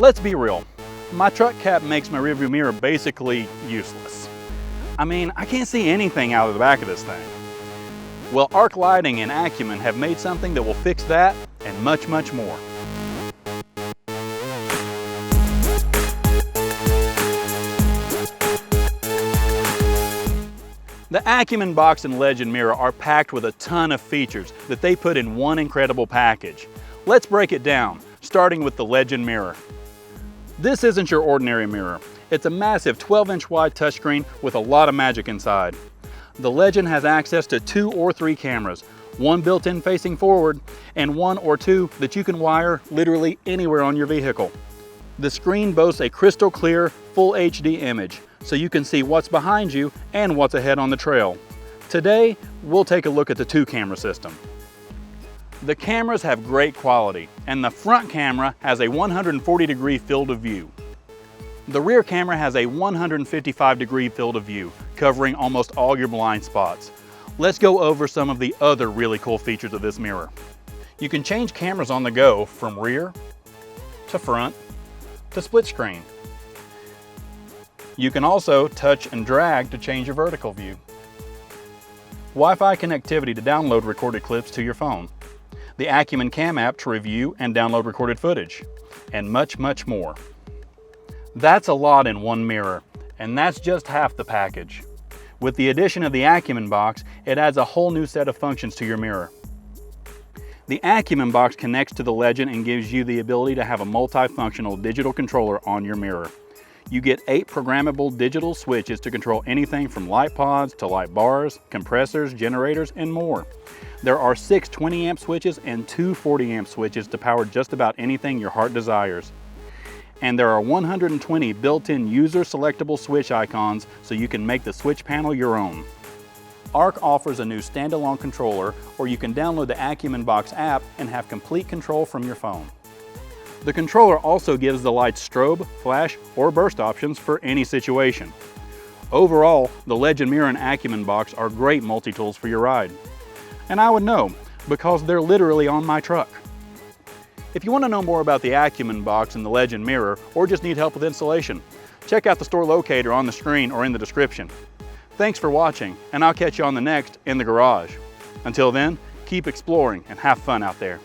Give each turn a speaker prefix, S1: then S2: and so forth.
S1: Let's be real, my truck cap makes my rearview mirror basically useless. I mean, I can't see anything out of the back of this thing. Well, Arc Lighting and Acumen have made something that will fix that and much, much more. The Acumen box and Legend mirror are packed with a ton of features that they put in one incredible package. Let's break it down, starting with the Legend mirror. This isn't your ordinary mirror. It's a massive 12-inch wide touchscreen with a lot of magic inside. The Legend has access to 2 or 3 cameras, one built-in facing forward and 1 or 2 that you can wire literally anywhere on your vehicle. The screen boasts a crystal clear, full HD image, so you can see what's behind you and what's ahead on the trail. Today, we'll take a look at the 2-camera system. The cameras have great quality, and the front camera has a 140-degree field of view. The rear camera has a 155-degree field of view, covering almost all your blind spots. Let's go over some of the other really cool features of this mirror. You can change cameras on the go from rear to front to split screen. You can also touch and drag to change your vertical view. Wi-Fi connectivity to download recorded clips to your phone. The Acumen Cam app to review and download recorded footage. And much, much more. That's a lot in one mirror, and that's just half the package. With the addition of the Acumen box, it adds a whole new set of functions to your mirror. The Acumen box connects to the Legend and gives you the ability to have a multifunctional digital controller on your mirror. You get 8 programmable digital switches to control anything from light pods to light bars, compressors, generators, and more. There are 6 20-amp switches and 2 40-amp switches to power just about anything your heart desires. And there are 120 built-in user-selectable switch icons so you can make the switch panel your own. Arc offers a new standalone controller, or you can download the Acumen Box app and have complete control from your phone. The controller also gives the lights strobe, flash, or burst options for any situation. Overall, the Legend mirror and Acumen box are great multi-tools for your ride. And I would know, because they're literally on my truck. If you want to know more about the Acumen box and the Legend mirror, or just need help with installation, check out the store locator on the screen or in the description. Thanks for watching, and I'll catch you on the next In the Garage. Until then, keep exploring and have fun out there.